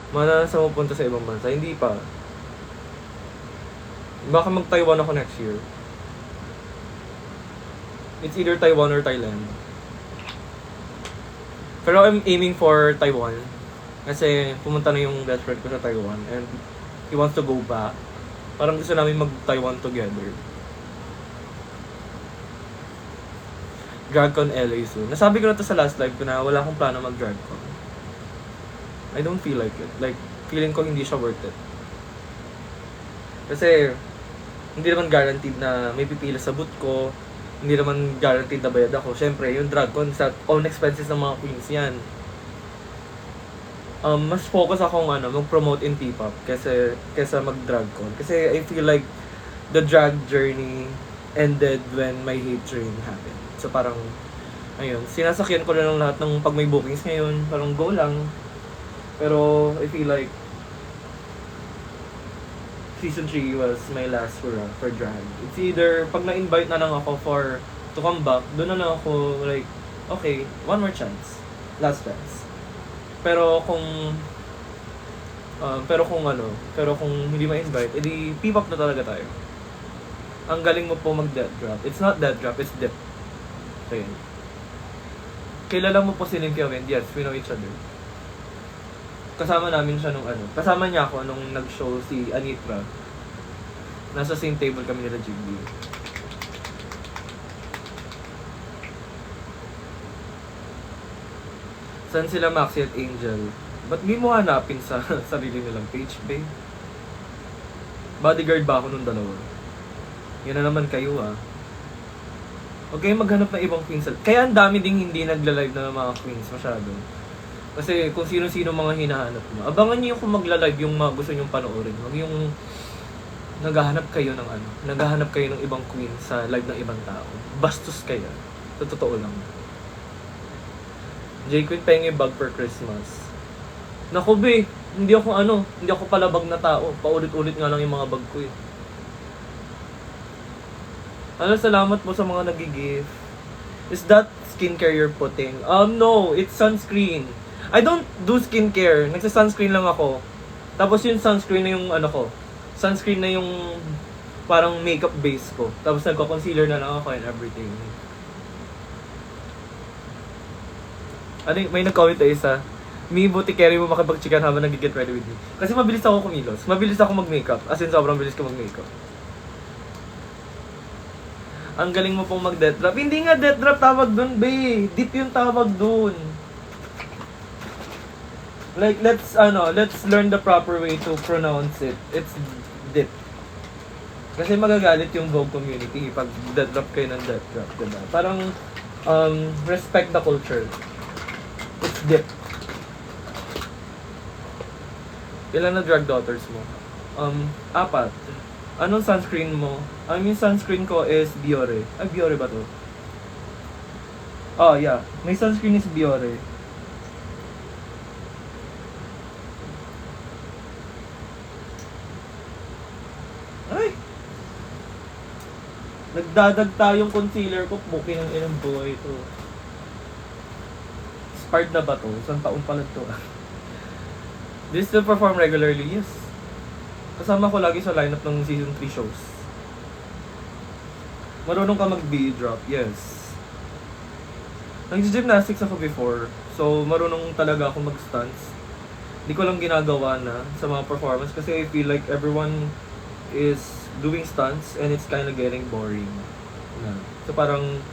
Mananasa mo punta sa ibang bansa? Hindi pa. Baka mag-Taiwan ako next year. It's either Taiwan or Thailand. Pero I'm aiming for Taiwan. Kasi pumunta na yung best friend ko sa Taiwan and he wants to go back. Parang gusto namin mag-Taiwan together. DragCon LA soon. Nasabi ko na to sa last live ko na wala akong plano mag-DragCon. I don't feel like it. Like, feeling ko hindi siya worth it. Kasi, hindi naman guaranteed na may pipila sa booth ko. Hindi naman guaranteed na bayad ako. Siyempre, yung DragCon, sa own expenses ng mga queens yan. Mas focus akong mag-promote in P-pop kesa mag-DragCon. Kasi I feel like the drag journey ended when my hate train happened. So parang, ayun, sinasakyan ko na lang lahat ng pag may bookings ngayon, parang go lang. Pero I feel like season 3 was my last hurrah for drag. It's either pag na-invite na lang ako to come back, doon na lang ako like, okay, one more chance. Last chance. Pero kung hindi ma-invite, edi P-pop na talaga tayo. Ang galing mo po mag-death drop. It's not death drop, it's dip. Ayun. Kilala mo po si Linky Wind? Yes, we know each other. Kasama namin siya kasama niya ako nung nag-show si Anitra. Nasa same table kami nila Jiggly. Saan sila Maxi at Angel? Ba't di mo hanapin sa sarili nilang page, babe? Bodyguard ba ako nung dalawa? Yan na naman kayo Huwag kayong maghanap ng ibang queens. Kaya ang dami ding hindi nagla-live na ng mga queens masyado. Kasi kung sino-sino mga hinahanap mo. Abangan niyo kung magla-live yung mga gusto nyong panoorin. Huwag yung naghahanap kayo ng ibang queen sa live ng ibang tao. Bastos kayo. Sa totoo lang. J Queen pengi bag for Christmas. Naku be, hindi ako palabag na tao. Paulit-ulit nga lang yung mga bag ko salamat po sa mga nag-gift. Is that skincare you're putting? No, it's sunscreen. I don't do skincare. Nagsa-sunscreen lang ako. Tapos yung sunscreen na yung sunscreen na yung parang makeup base ko. Tapos nagko-concealer na lang ako and everything. May nag-comment na isa. Buti carry mo makipag-chikan habang nag-get ready with me. Kasi mabilis ako kumilos. Mabilis ako mag-makeup. As in, sobrang bilis ko mag-makeup. Ang galing mo pong mag-death drop. Hindi nga death drop tawag dun, be. Dip yung tawag dun. Like, let's learn the proper way to pronounce it. It's dip. Kasi magagalit yung Vogue community pag death drop kayo ng death drop, diba? Parang, respect the culture. It's dip. Ilan na drag daughters mo? 4. Anong sunscreen mo? Yung sunscreen ko is Biore. Ay, Biore ba to? Oh, yeah. My sunscreen is Biore. Ay! Nagdadag tayong concealer ko. Buki ng ilang buhay ito. Expired na ba to? Isang taon pala to. Do you still perform regularly? Yes. Kasama ko lagi sa lineup ng season 3 shows. Marunong ka mag-B-drop? Yes. Nag-gymnastics ako before. So, marunong talaga ako mag-stunts. Hindi ko lang ginagawa na sa mga performance kasi I feel like everyone is doing stunts and it's kind of getting boring. So, parang,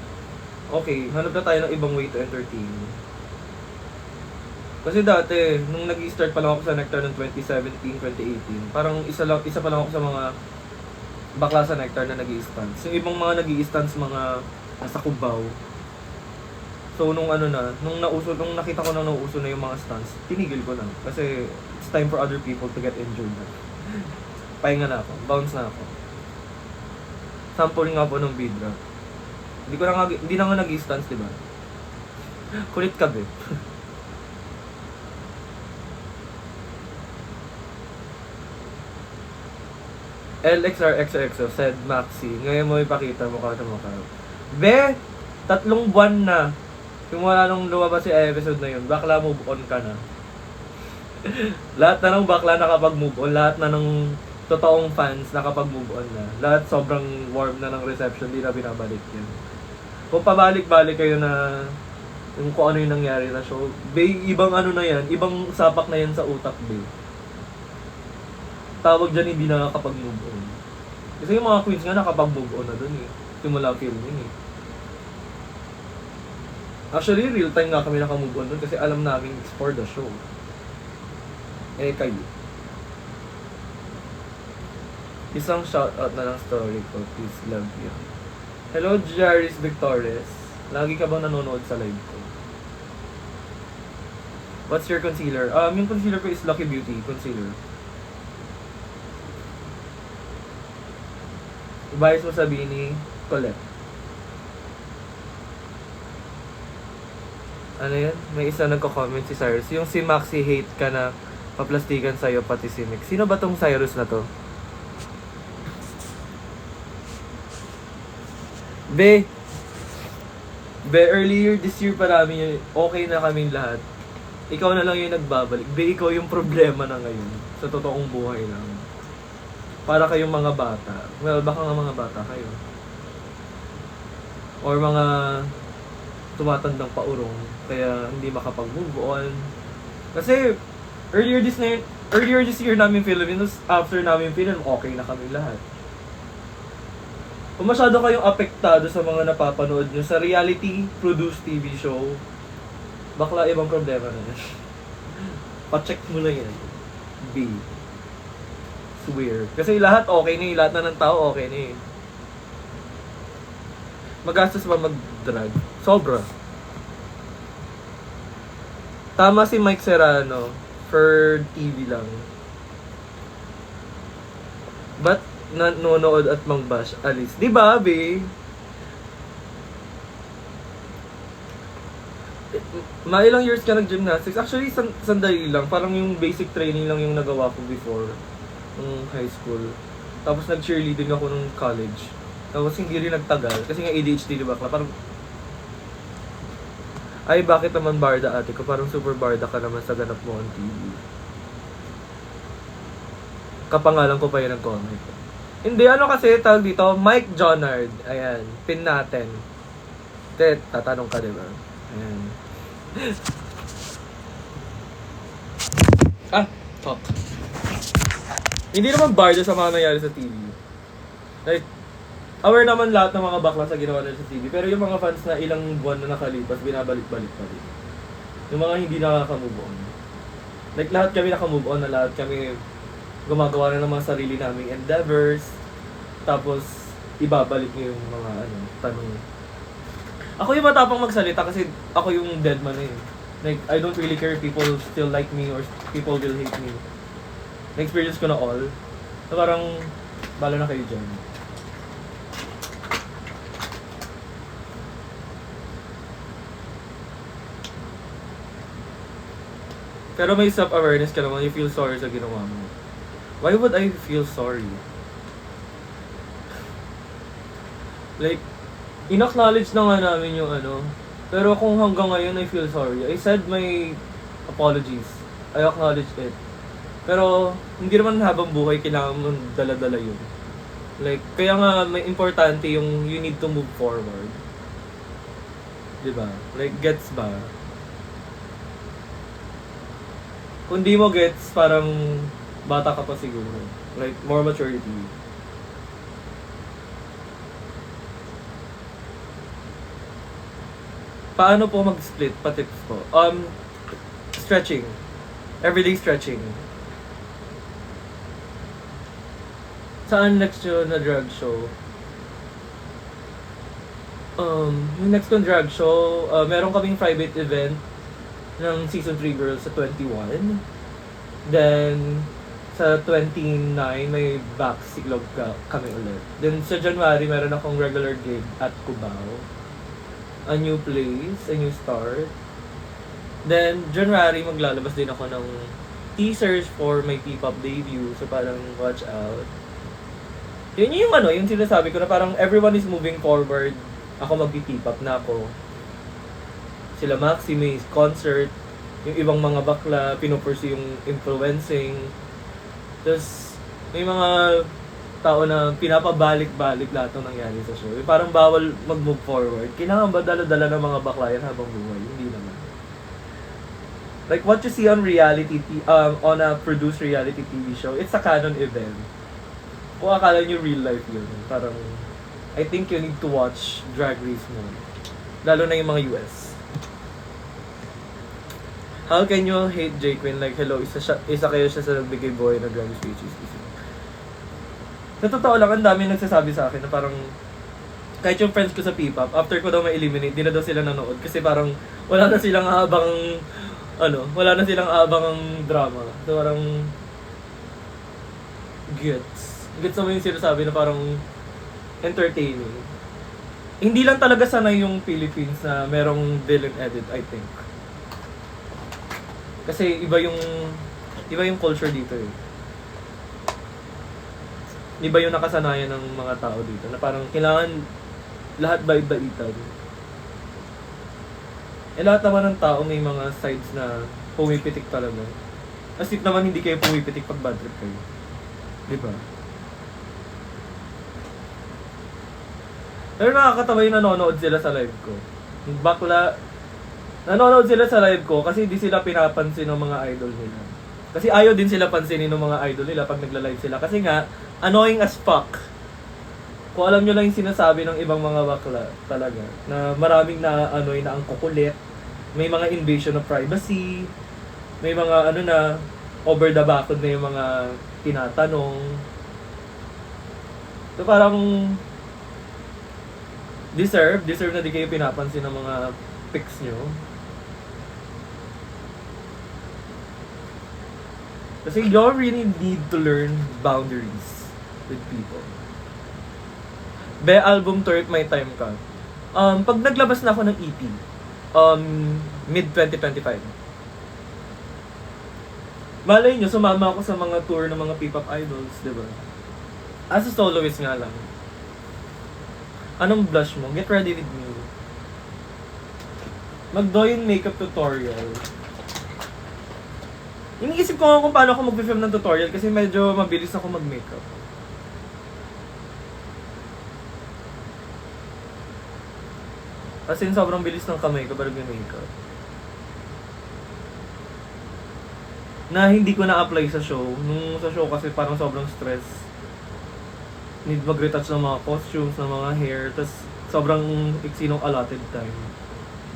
okay, hanap na tayo ng ibang way to entertain. Kasi dati, nung nag-start pa lang ako sa Nectar ng 2017, 2018, parang isa pa lang ako sa mga bakla sa Nectar na nag-i-stunts. Yung ibang mga nag-i-stunts, mga nasa Cubao. So, nung nakita ko na nauso na yung mga stunts, tinigil ko na. Kasi, it's time for other people to get injured na. Pahinga na ako, bounce na ako. Sample nga po ng Bidra. Hindi na nga nag-i-stunts, diba? Kulit ka, be. LXRXXO said Maxi. Ngayon mo ipakita mukha sa mukha. Be! 3 buwan na. Yung wala nung lumabas si episode na yun. Bakla move on ka na. Lahat na ng bakla nakapag-move on, lahat na ng totoong fans nakapag-move on na. Lahat sobrang warm na ng reception, di na binabalik yun. Kung pabalik-balik kayo na yung kung ano yung nangyari na show, ibang ano na yan, ibang sapak na yan sa utak, tawag dyan hindi nakakapag-move on. Kasi yung mga queens nga nakapag-move on na dun simula filming Actually, real time nga kami nakamove on dun kasi alam namin it's for the show. Kayo. Isang shoutout na lang story ko. Please, love you. Hello, Jaris Victorres. Lagi ka bang nanonood sa live ko? What's your concealer? Yung concealer ko is Lucky Beauty concealer. Ibayas mo sabihin ni Colette. Ano yan? May isa nagko-comment si Cyrus. Yung si Maxi hate ka na paplastikan sa'yo pati si Mick. Sino ba tong Cyrus na to? Be, earlier this year pa namin okay na kaming lahat. Ikaw na lang yung nagbabalik. Be, ikaw yung problema na ngayon. Sa totoong buhay lang. Para kayong mga bata. Well, baka nga mga bata kayo. Or mga tumatandang paurong. Kaya hindi makapag-move on. Kasi, earlier this year namin Filipinos, after namin film, okay na kami lahat. Kung masyado kayong apektado sa mga napapanood nyo sa reality-produced TV show, bakla ibang problema na yan. Pa-check mo na yan. B. Swear. Kasi lahat okay na lahat na ng tao okay na Magastos ba mag-drag? Sobra. Tama si Mike Serrano for TV lang. But nanonood at mangbash, alis. Di ba, be? Ilang years ka nag-gymnastics? Actually, sandali lang. Parang yung basic training lang yung nagawa ko before nung high school. Tapos nag-cheerleading ako nung college. Tapos hindi rin nagtagal. Kasi nga ADHD, di ba? Parang, ay, bakit naman barda ate ko? Parang super barda ka naman sa ganap mo on TV. Kapangalan ko pa yun ang comment. Hindi, ano kasi, tawag dito, Mike Jonard. Ayan, pin natin. Tatanong ka, diba? Ayan. Talk. Hindi naman barda sa mga nangyari sa TV. Like, aware naman lahat ng mga bakla sa ginawa nila sa TV. Pero yung mga fans na ilang buwan na nakalipas, binabalik-balik pa rin. Yung mga hindi nakaka-move on. Like, lahat kami naka-move on na lahat kami gumagawa na ng mga sarili naming endeavors. Tapos, ibabalik niyo yung mga tanong. Ako yung matapang magsalita kasi ako yung dead man Like, I don't really care if people still like me or people will hate me. Na-experience ko na all. So, parang, bala na kayo dyan. Pero may self-awareness ka naman, you feel sorry sa ginawa mo. Why would I feel sorry? Like, in-acknowledge na nga namin yung pero kung hanggang ngayon I feel sorry, I said my apologies. I acknowledge it. Pero, hindi naman habang buhay kailangan mo dala-dala yun. Like, kaya nga may importante yung you need to move forward. Diba? Like, gets ba? Kung di mo gets, parang bata ka pa siguro. Like, more maturity. Paano po mag-split? Pa-tips po. Stretching. Everyday stretching. Saan next yun na drag show? Yung next kong drag show, meron kaming private event ng Season 3 Girls sa 21. Then, sa 29, may back siglog kami ulit. Then, sa January, meron akong regular gig at Cubao. A new place, a new start. Then, January, maglalabas din ako ng teasers for my P-pop debut. So, parang watch out. Yun yung yung sinasabi ko na parang everyone is moving forward. Ako mag-P-pop na ako. Sila Maxi, may concert. yung ibang mga bakla, pinupursue yung influencing. Tapos, may mga tao na pinapabalik-balik lahat ng nangyari sa show. Parang bawal mag-move forward. Kailangan ba dala-dala ng mga bakla yan habang buhay? Hindi naman. Like what you see on on a produced reality TV show, it's a canon event. Kung akala nyo real life yun, parang, I think you need to watch Drag Race more. Lalo na yung mga US. How can you hate J Queen? Like, hello, isa kayo siya sa nagbigay buhay na Drag Race PHS. Sa totoo lang, ang dami nagsasabi sa akin na parang, kahit yung friends ko sa P-pop, after ko daw ma-eliminate, di na daw sila nanood. Kasi parang, wala na silang abang drama. So parang, gets mo yung sinasabi na parang, entertaining. Hindi lang talaga sanay yung Philippines na merong villain edit, I think. Kasi iba yung culture dito eh. Iba yung nakasanayan ng mga tao dito na parang kailangan lahat bait-baitan. Eh lahat naman ng tao may mga sides na pumipitik talaga. As if naman hindi kayo pumipitik pag bad trip kayo. Diba? Pero nakakatawa yung nanonood sila sa live ko. Bakla, nanonood sila sa live ko kasi di sila pinapansin ng mga idol nila. Kasi ayaw din sila pansinin ng mga idol nila pag nagla-live sila. Kasi nga, annoying as fuck. Kung alam nyo lang yung sinasabi ng ibang mga bakla talaga, na maraming na-annoy na ang kukulit, may mga invasion of privacy, may mga over the background na yung mga tinatanong. So parang, deserve na di kayo pinapansin ng mga pics nyo. Kasi you really need to learn boundaries with people. Be album tour My Time Ka. Pag naglabas na ako ng EP, mid-2025. Malay nyo, sumama ako sa mga tour ng mga P-pop idols, di ba? As a soloist nga lang. Anong blush mo? Get ready with me. Mag-doyin makeup tutorial. Iniisip ko nga kung paano ako mag-film ng tutorial kasi medyo mabilis ako mag-makeup. As in, sobrang bilis ng kamay ko para mag-makeup. Na hindi ko na-apply sa show. Nung sa show kasi parang sobrang stress. Need mag-retouch ng mga costumes, ng mga hair. Tapos sobrang iksi ng allotted time.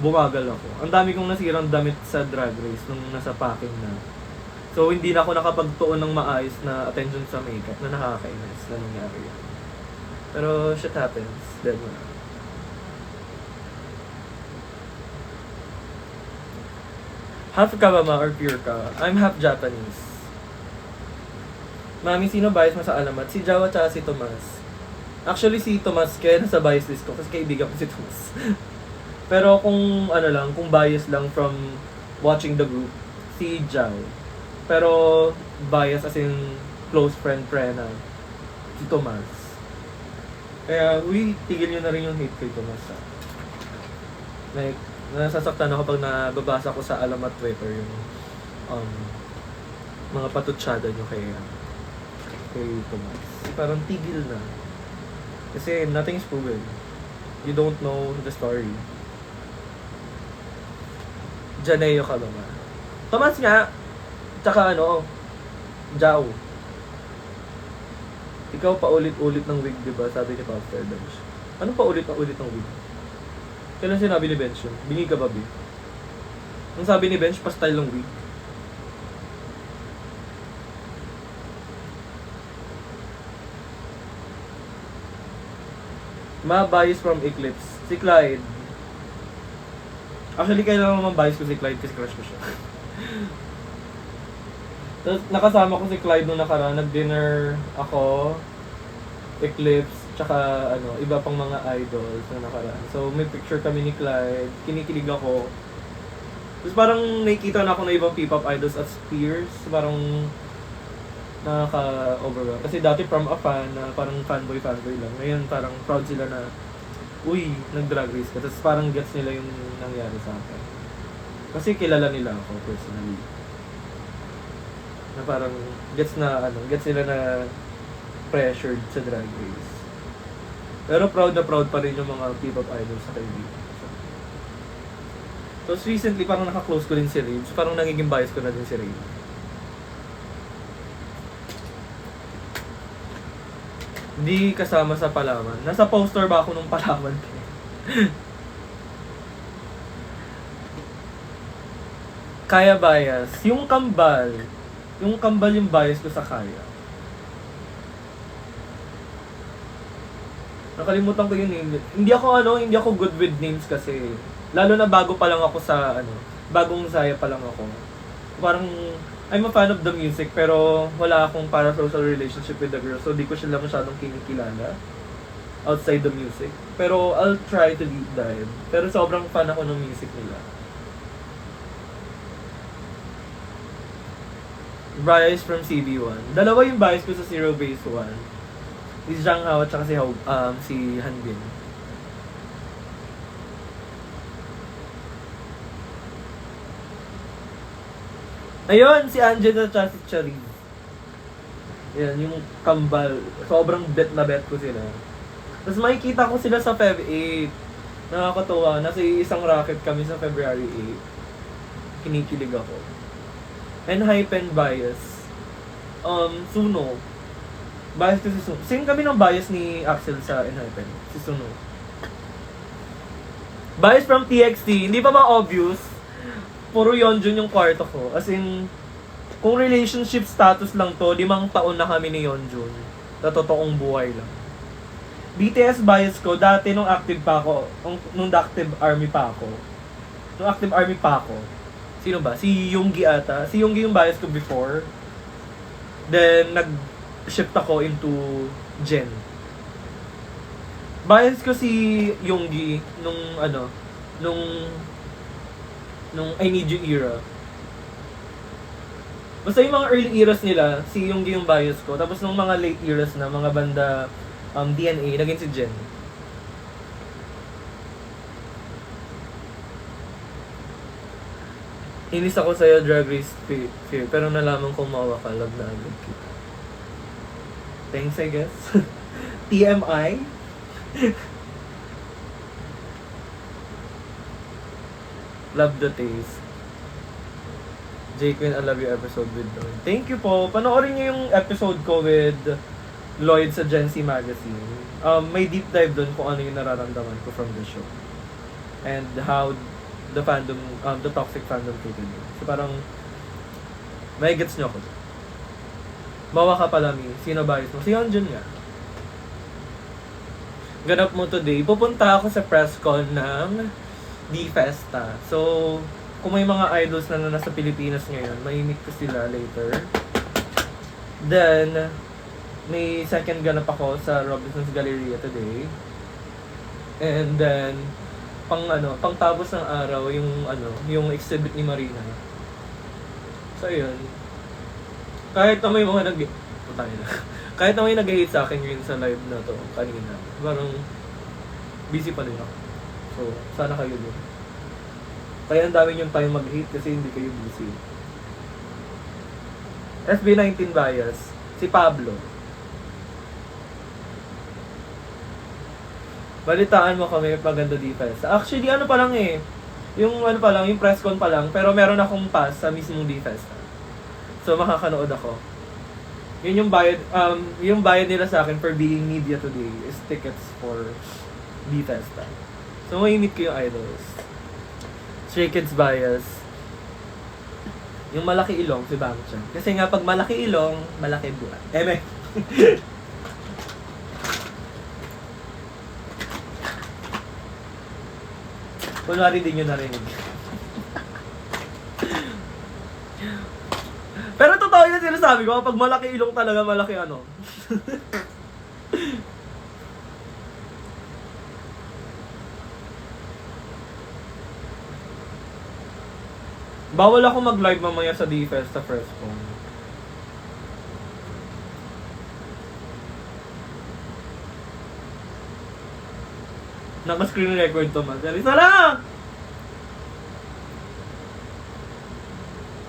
Bumagal ako. Ang dami kong nasirang damit sa Drag Race nung nasa packing na. So, hindi na ako nakapagtuon ng maayos na attention sa makeup na nakakainis na nangyari. Pero, shit happens. Dead mo na. Half ka ba or pure ka? I'm half Japanese. Mami, sino bias mo sa alamat? Si Jawa tsaka si Tomas. Actually, si Tomas kaya nasa bias list ko kasi kaibigan ko si Tomas. Pero kung kung bias lang from watching the group, si Jao. Pero bias as in close friend na si Tomas. Kaya, tigil nyo na rin yung hate kay Tomas. Like, nasasaktan ako pag nababasa ko sa alamat Twitter yung mga patutsyada nyo kay Tomas. Parang tigil na. Kasi nothing is proven. You don't know the story. Janeo Caloma. Tomas nga, tsaka Jao. Ikaw paulit-ulit ng wig, diba? Sabi ni Pastor Bench. Anong paulit-ulit ng wig? Kailan sinabi ni Bench yun? Bingi ka ba, B? Nung sabi ni Bench, pa-style ng wig. Ma-bias from Eclipse. Si Clyde. Actually, kailangan naman bias ko si Clyde kasi crush ko siya. Tapos, nakasama ko si Clyde nung nakaraan. Nag-dinner ako, Eclipse, tsaka iba pang mga idols na nakaraan. So, may picture kami ni Clyde. Kinikilig ako. Tapos parang nakikita na ako ng ibang P-pop idols as peers. Parang nakaka-overwhelm. Kasi dati from a fan, na parang fanboy lang. Ngayon parang proud sila na, uy, nag-drag race ka. Tapos parang gets nila yung nangyari sa akin. Kasi kilala nila ako personally. Na parang gets nila na pressured sa Drag Race. Pero proud na proud pa rin yung mga P-pop idols sa kaibigan. Tapos recently, parang naka-close ko din si Rave. So parang nagiging bias ko na din si Rave. Hindi kasama sa Palawan. Nasa poster ba ako nung Palawan? Kaya bias. Yung kambal yung bias ko sa Kaya. Nakalimutan ko yung name. Hindi ako good with names kasi. Lalo na bago pa lang ako sa bagong Zaya pa lang ako. Parang I'm a fan of the music pero wala akong parasocial relationship with the girl, so di ko sila masyadong kinikilala outside the music. Pero I'll try to deep dive. Pero sobrang fan ako ng music nila. Bias from CB1. Dalawa yung bias ko sa Zero Base 1. Si Zhang Hao at saka si Hanbin. Ayun, si Angela at si Charis. Yan, yung kambal. Sobrang bet na bet ko sila. Tapos makikita ko sila sa Feb 8. Nakakatuwa. Nasa isang racket kami sa February 8. Kinikilig ako. And hype and bias. Suno. Bias ko si Suno. Same kami ng bias ni Axel sa Enhypen. Si Suno. Bias from TXT. Hindi pa ba obvious? Puro Yeonjun yung kwarto ko. As in, kung relationship status lang to, 5 taon na kami ni Yeonjun. Na totoong buhay lang. BTS bias ko, dati nung active active army pa ako. Sino ba? Si Yoongi ata. Si Yoongi yung bias ko before. Then, nag-shift ako into Jen. Bias ko si Yoongi nung I Need You era. Basta yung mga early eras nila, si Yoongi yung bias ko. Tapos nung mga late eras na, mga banda DNA, naging si Jen. Inis ako sa'yo, Drag Race Fear, pero nalaman kong mawa ka, love na agad kita. Thanks, I guess. TMI? Love the taste. J Queen, I love you episode with Lloyd. Thank you po. Panoorin niyo yung episode ko with Lloyd sa Gen Z Magazine. May deep dive dun kung ano yung nararamdaman ko from the show. And how the toxic fandom treated me. So parang, may gets nyo ako. Bawa ka pala, Mi. Sino bias mo? Si Yeonjun nga. Ganap mo today. Pupunta ako sa press con ng D-Festa. So, kung may mga idols na nasa Pilipinas ngayon, may meet ko sila later. Then, may second ganap ako sa Robinson's Galleria today. And then, pang tapos ng araw, yung exhibit ni Marina. So, yun. Kahit na may mga kahit na may nag-hate sa akin yun sa live na to kanina, parang busy pa rin ako. So, sana kayo din. Kaya ang dami yung time mag-hate kasi hindi kayo busy. SB19 bias, si Pablo. Balitaan mo kami, maganda defense. Actually, pa lang yung press con pa lang, pero meron akong pass sa mismong defense. So, makakanood ako. Yun yung bayad nila sa akin for being media today is tickets for D-Festa. So, may meet ko yung idols. Stray Kids bias. Yung malaki ilong, si Bangchan. Kasi nga, pag malaki ilong, malaki buwan. Eme! Kunwari din yun narinig. Pero totoo yun sinasabi ko, pag malaki ilong talaga, malaki ano. Bawal ako mag-live mamaya sa D-Fest sa first phone. Naka-screen record to, Mag. Isa lang!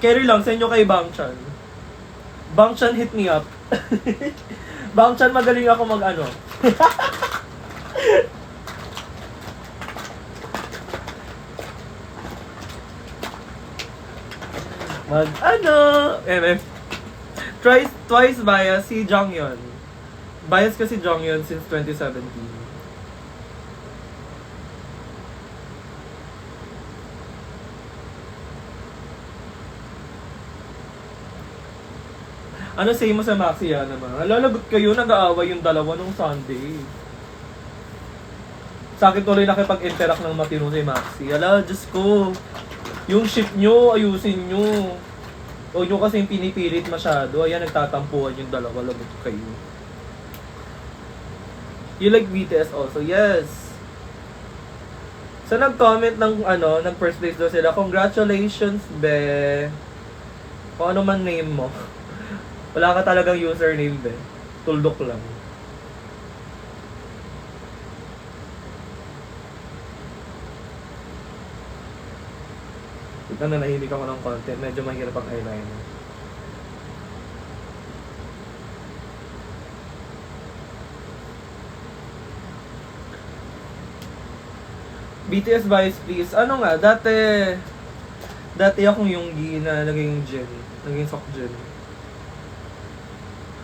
Carry lang sa inyo kay Bangchan. Bangchan, hit me up. Bangchan, magaling ako mag-ano. Mag-ano. Twice bias si Jonghyun. Bias kasi Jonghyun since 2017. Ano say mo sa Maxi yan naman? Lalagot kayo, nag-aaway yung dalawa nung Sunday. Sa akin tuloy nakipag-interact ng matino si Maxi. Ala, Diyos ko. Yung ship nyo, ayusin nyo. Huwag nyo kasing pinipilit masyado. Ayan, nagtatampuhan yung dalawa. Lagot kayo. You like BTS also? Yes. So, nag-comment ng nag-first place daw sila. Congratulations, be. Kung ano man name mo. Wala ka talagang username, be. Tuldok lang. Ito na nahimik ako ng content. Medyo mahirap ang eyeliner. BTS Vice, please. Ano nga, dati akong Yoongi na naging Jin. Naging Seokjin.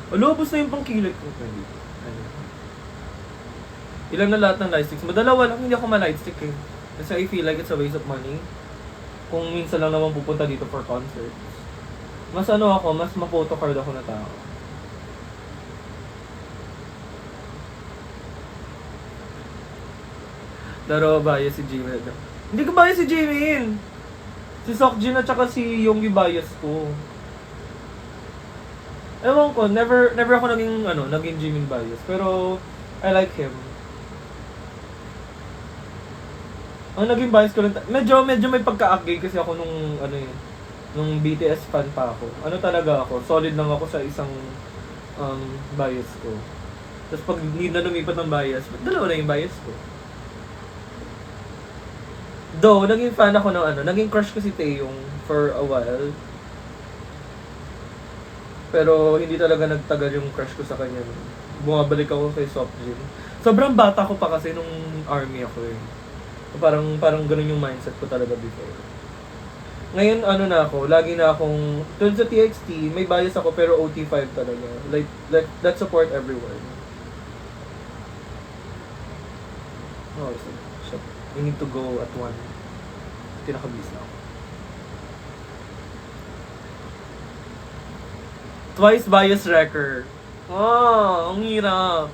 Ubos na yung pangkilit ko. Ilan na lahat ng lightsticks? Madalawa lang, hindi ako ma-lightstick eh. Kasi I feel like it's a waste of money. Kung minsan lang naman pupunta dito for concerts. Mas mas ma-photocard ako na tao. Pero bias si Jimin. Hindi ko bias si Jimin! Si Seokjin at saka si Yoongi bias ko. Ewan ko, never ako naging Jimin bias. Pero, I like him. Ang naging bias ko rin, medyo may pagka-gay kasi ako nung BTS fan pa ako. Talaga ako, solid lang ako sa isang bias ko. Tapos pag hindi na lumipat ng bias, dalawa na yung bias ko. Though, naging fan ako naging crush ko si Taeyong for a while. Pero hindi talaga nagtagal yung crush ko sa kanya. Bumabalik ako kay Seokjin. Sobrang bata ko pa kasi nung army ako eh. Parang ganun yung mindset ko talaga before. Ngayon na ako, lagi na akong tulad sa TXT, may bias ako pero OT5 talaga. Like let's support everyone. Oh, so we need to go at 1. Tinakabis na ako. Twice bias wrecker. Oh, ang hirap.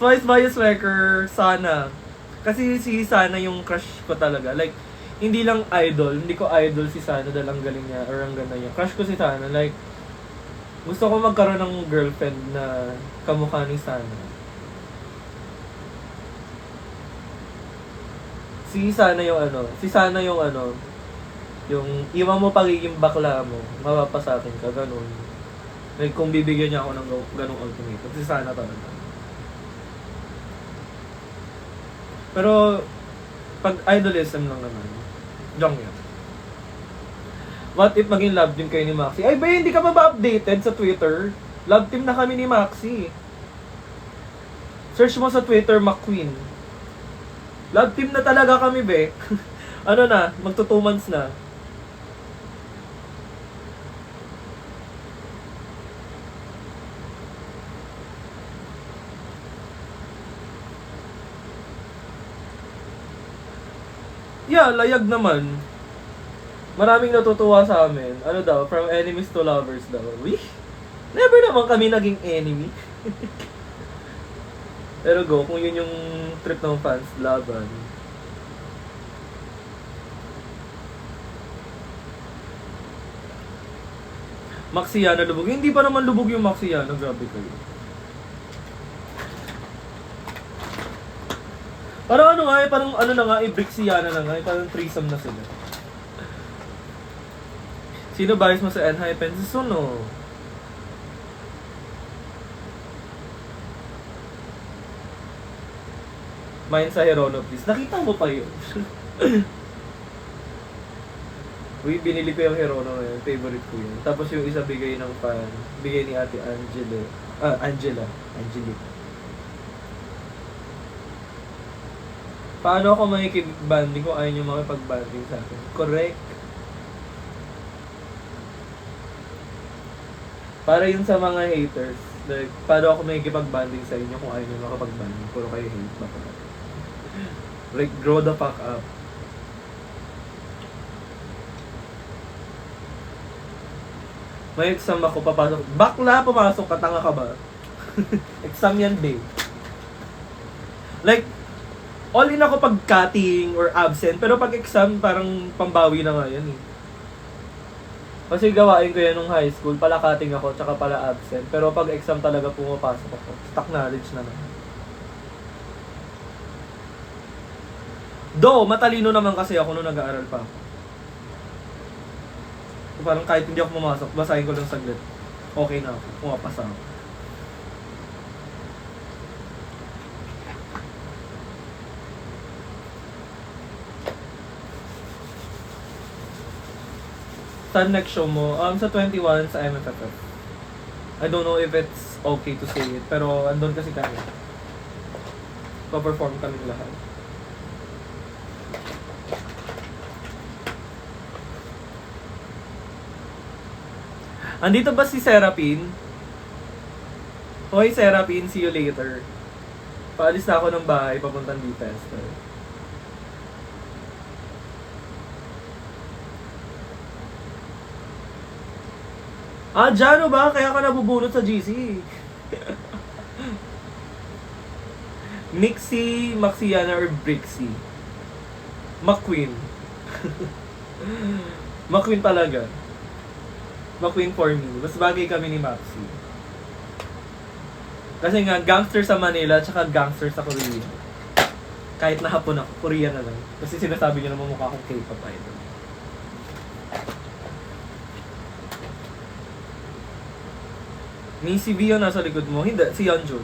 Twice bias wrecker, Sana. Kasi si Sana yung crush ko talaga. Like, hindi lang idol. Hindi ko idol si Sana dahil ang galing niya or ang ganda niya. Crush ko si Sana. Like, gusto ko magkaroon ng girlfriend na kamukha ni Sana. Si Sana yung yung iwan mo pagiging bakla mo, mapapasakin ka, ganun. Like, kung bibigyan niya ako ng ganung ultimatum, si Sana talaga. Pero, pag idolism lang naman, Jonghyun. What if maging love team kayo ni Maxi? Ay ba, hindi ka ba updated sa Twitter? Love team na kami ni Maxi. Search mo sa Twitter, McQueen. Love team na talaga kami, be. Magto 2 months na. Yeah, layag naman. Maraming natutuwa sa amin. From enemies to lovers daw. Never naman kami naging enemy. Pero go, kung yun yung trip ng fans, laban. Maxiana lubog. Hindi pa naman lubog yung Maxiana. Grabe kayo. Parang parang Brixiana na nga, parang threesome na sila. Sino bias mo sa Enhypen? Si Suno. Mine sa Herono, please. Nakita mo pa yun. Uy, binili ko yung Herono ngayon. yan. Favorite ko yun. Tapos yung isa bigay ng fan. Bigay ni Ate Angela. Angelique. Paano ako makikipag-banding kung ayaw nyo makipag-banding sa akin? Correct. Para yun sa mga haters. Like, paano ako makikipag-banding sa inyo kung ayaw nyo makipag-banding? Puro kayo hate ba pala? Like, grow the fuck up. May exam ako, papasok. Bakla, pumasok ka, tanga ka ba? Exam yan, babe. Like, all in ako pag cutting or absent, pero pag exam, parang pambawi na nga yan eh. Kasi gawain ko yan nung high school, pala cutting ako, tsaka pala absent. Pero pag exam talaga pumapasok ako, stock knowledge na lang. Though, matalino naman kasi ako nung nag-aaral pa ako. Parang kahit hindi ako pumasok, basahin ko lang saglit. Okay na ako, pumapasa ako. Saan next show mo? Sa 21 sa MFFF. I don't know if it's okay to say it, pero andun kasi kami. Pa-perform kami lahat. Andito ba si Serapine? Hoy Serapine, see you later. Paalis na ako ng bahay, papuntang D-Fester. Jano ba? Kaya ka nabubunot sa GC. Mixie, Maxiana, or Brixie? McQueen. McQueen talaga. McQueen for me. Mas bagay kami ni Maxi. Kasi nga, gangster sa Manila, tsaka gangster sa Korea. Kahit nahapon ako, Korea na lang. Kasi sinasabi niyo naman mukha akong K-pop idol. Ni si Vio nasa likod mo. Hindi, si Yeonjun.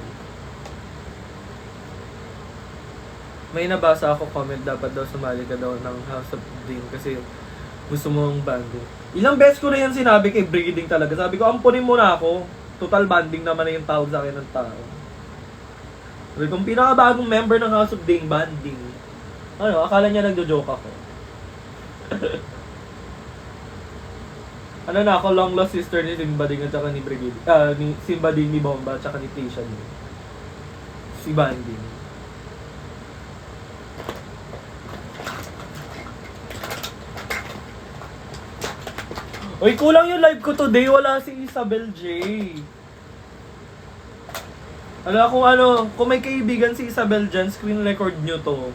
May nabasa ako comment, dapat daw sumali ka daw ng House of Ding kasi gusto mong banding. Ilang beses ko na yan sinabi kay Breeding talaga. Sabi ko, ampunin mo na ako. Total banding naman na yung tawag sa akin ng tao. Sabi ko, pinakabagong member ng House of Ding, banding. Ano, akala niya nagjo-joke ako. Ano na ako, long lost sister ni Simbading at saka ni Brigid. Ni Simbading, ni Bomba, at saka ni Tishan. Si Banding. Uy, kulang yung live ko today. Wala si Isabel J. Kung may kaibigan si Isabel dyan, screen record nyo to.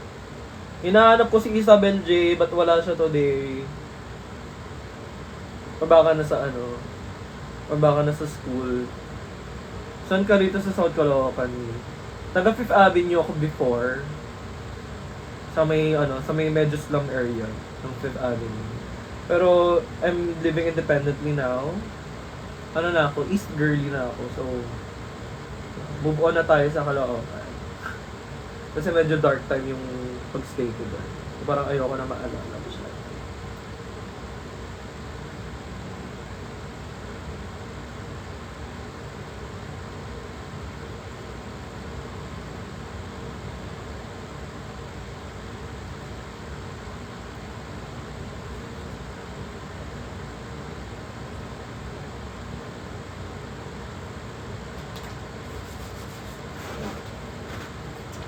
Hinahanap ko si Isabel J, but wala siya today. Pabaka na sa school. Saan ka rito sa South Caloocan? Taga 5th Avenue ako before. Sa may medyo slum area ng 5th Avenue. Pero I'm living independently now. Na ako, East girly na ako. So move on na tayo sa Caloocan. Kasi medyo dark time yung pag-stay ko doon. So, parang ayoko na maalala ko siya.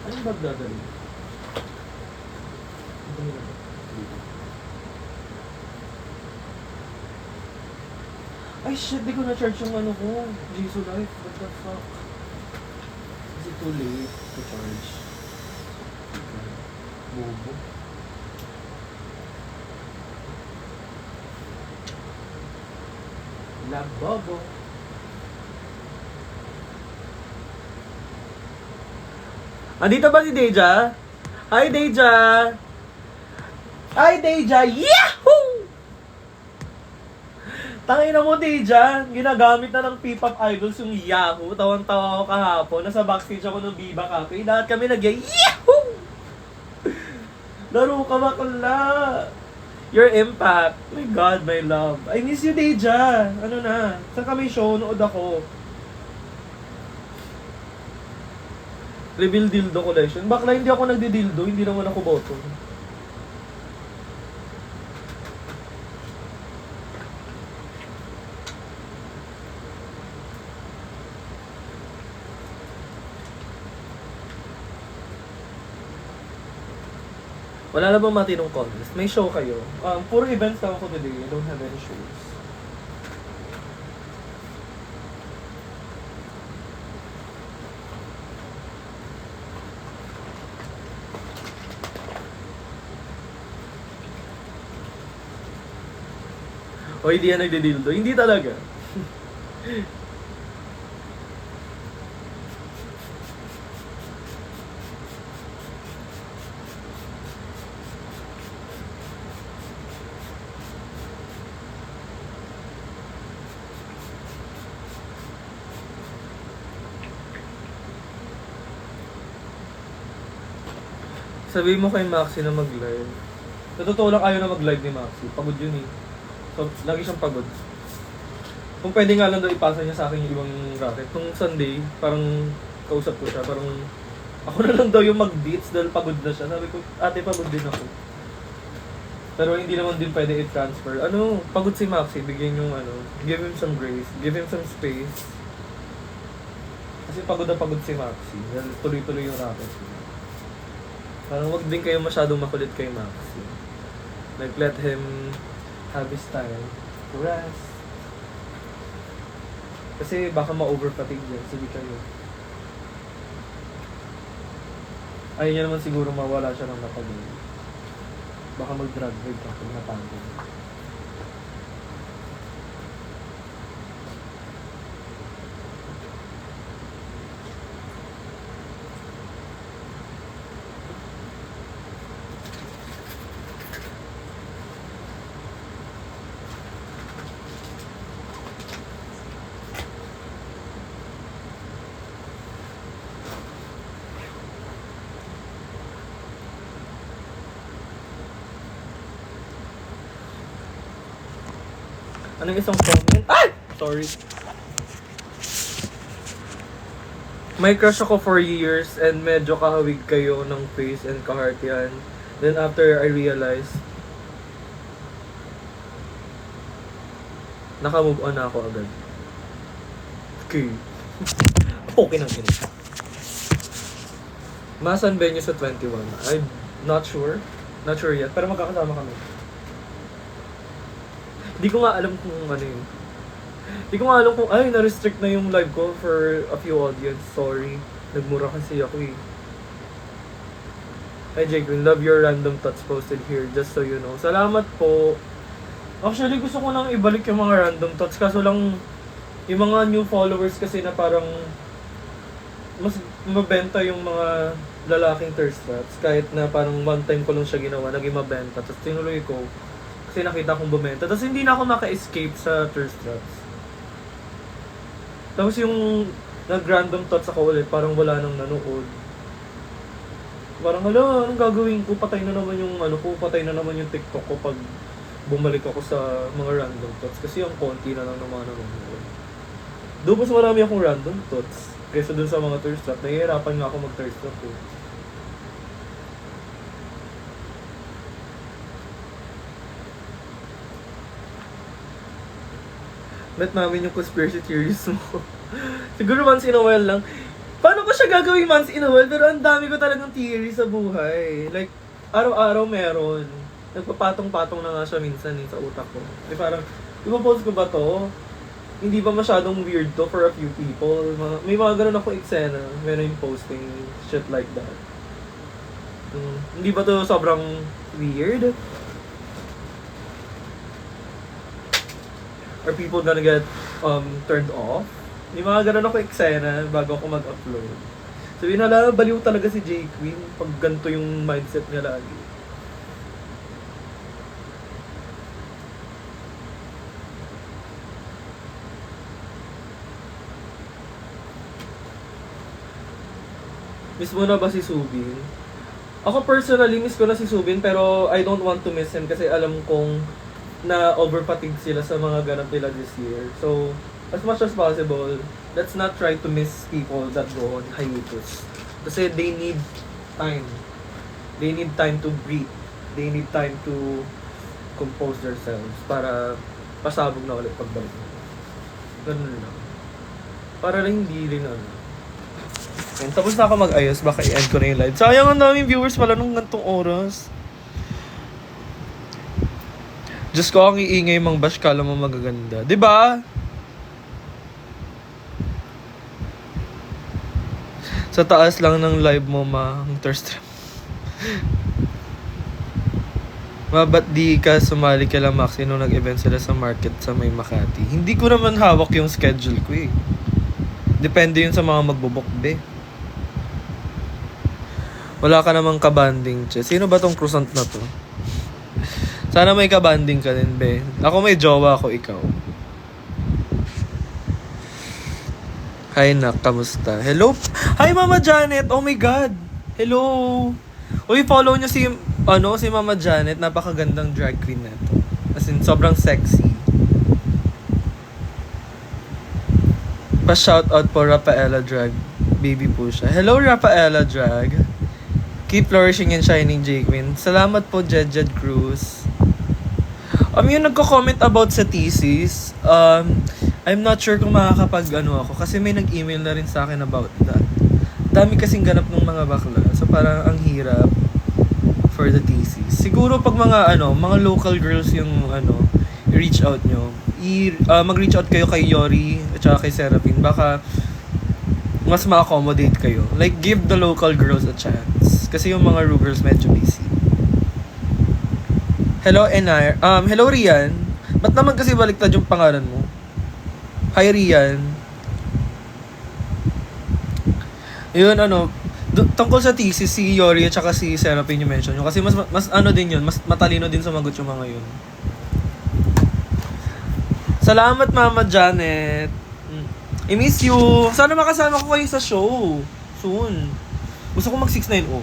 Anong bag dadali? Ay shit, di ko na-charge yung ko. Jisoo Life, what the fuck? Is it too late to charge? Bobo. Labobo. Andito ba si Deja? Hi, Deja! Hi, Deja! Yahoo! Tangina mo, Deja. Ginagamit na ng P-pop idols yung Yahoo. Tawang-tawa ako kahapon. Nasa backstage ako ng Viva Cafe. Lahat kami Yahoo! Laro ka bakla! Your impact. My God, my love. I miss you, Deja. Ano na? Saan kami show? Nood ako. Reveal dildo collection. Bakla, hindi ako nagdi-dildo. Hindi naman ako boto. Wala na bang matinong contest? May show kayo. Puro events lang ako today. I don't have any shows. O hindi yan nagdidildo? Hindi talaga. Sabihin mo kay Maxi na mag-live. Sa totoo lang ayaw na mag-live ni Maxi. Pagod yun eh. So, lagi siyang pagod. Kung pwede nga lang daw ipasa niya sa akin yung ibang racket. Nung Sunday, parang kausap ko siya. Parang ako na lang daw yung mag-beats dahil pagod na siya. Sabi ko, ate, pagod din ako. Pero hindi naman din pwede i-transfer. Ano, pagod si Maxi. Bigyan yung ano, give him some grace. Give him some space. Kasi pagod na pagod si Maxi. Dahil tuloy-tuloy yung racket. Parang wag din kayo masyadong makulit kay Maxi. Like, let him have his time to rest. Kasi baka ma-overfatigue yan. Sige kayo. Ayaw niya naman siguro mawala siya ng napagod. Baka mag-drug rate kapag napagod. Anong isang comment? Ay! Sorry. May crush ako for years and medyo kahawig kayo ng face and ka-heart yan. Then after I realized, naka-move on na ako agad. Okay. Okay nang ganito. Masan venue sa 21? I'm not sure. Not sure yet. Pero magkakasama kami. Di ko nga alam kung ano yun. Di ko nga alam kung, ay, na-restrict na yung live ko for a few audience. Sorry. Nagmura kasi ako eh. Hi Jake, love your random thoughts posted here, just so you know. Salamat po. Actually, gusto ko nang ibalik yung mga random thoughts. Kaso lang, yung mga new followers kasi na parang mas mabenta yung mga lalaking thirst traps. Kahit na parang one time ko lang siya ginawa, naging mabenta. Tapos tinuloy ko. Kasi nakita kong bumenta. Tapos hindi na ako maka-escape sa thirst traps. Tapos yung nag-random thoughts ako ulit, parang wala nang nanood. Parang, hala, anong gagawin ko? Patay na naman yung ano ko, patay na naman yung TikTok ko pag bumalik ako sa mga random thoughts. Kasi yung konti na lang ng mga nanonood. Doon mas marami akong random thoughts. Kaysa dun sa mga thirst trap, nahihirapan nga ako mag-thirst trap eh. Met namin yung conspiracy theories mo. Siguro once in a while lang. Paano ba siya gagawin once in a while? Pero ang dami ko talagang theory sa buhay. Like, araw-araw meron. Nagpapatong-patong na nga siya minsan sa utak ko. Di parang, ipopost ko ba to? Hindi ba masyadong weird to for a few people? May mga ganun ako eksena. Meron yung posting shit like that. Hindi ba to sobrang weird? Are people gonna get turned off? May mga ganun ako eksena bago ako mag-upload. Sabihin na baliw talaga si J Queen pag ganito yung mindset niya lagi. Miss mo na ba si Subin? Ako personally, miss ko na si Subin, pero I don't want to miss him kasi alam kong na over-fatigue sila sa mga ganap nila this year. So, as much as possible, let's not try to miss people that go on hiatus. Kasi they need time. They need time to breathe. They need time to compose themselves para pasabog na ulit pagbalik. Ganun lang. Para lang hindi rin ano. And tapos na ako mag-ayos, baka i-end ko na yung live. Sayang, ang daming viewers pala nung gantong oras. Diyos ko, ang iingay mang bash, kala mo magaganda. Diba? Sa taas lang ng live mo, ang thirst. Ba't di ka sumali kila Maxi nung nag-event sila sa market sa May Makati? Hindi ko naman hawak yung schedule ko eh. Depende yun sa mga magbubok, be. Wala ka namang kabanding, che. Sino ba tong croissant na to? Sana may kabanding ka din, be. Ako may jowa ako, ikaw. Hi, Nak. Kamusta? Hello? Hi, Mama Janet. Oh my God. Hello. Uy, follow nyo si Mama Janet. Napakagandang drag queen na to. As in, sobrang sexy. Pa-shoutout po, Rafaela Drag. Baby po siya. Hello, Rafaela Drag. Keep flourishing and shining, J Queen. Salamat po, Jed Cruz. Yung nagko-comment about sa thesis, I'm not sure kung makakapag-ano ako kasi may nag-email na rin sa akin about that. Dami kasing ganap ng mga bakla. So parang ang hirap for the thesis. Siguro pag mga local girls yung i-reach out nyo. Mag-reach out kayo kay Yori at saka kay Seraphine. Baka mas ma-accommodate kayo. Like, give the local girls a chance. Kasi yung mga Rugers medyo busy. Hello, Enar. Hello, Rian. Ba't naman kasi baliktad yung pangalan mo? Hi, Rian. Yun, tungkol sa thesis, si Yori at saka si Seraphine yung mention nyo. Kasi mas din yun, mas matalino din sumagot yung mga yun. Salamat, Mama Janet. I miss you. Sana makasama ko kayo sa show. Soon. Gusto ko mag 690.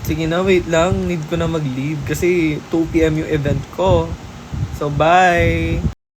Sige na, wait lang. Need ko na mag-leave kasi 2 PM yung event ko. So, bye!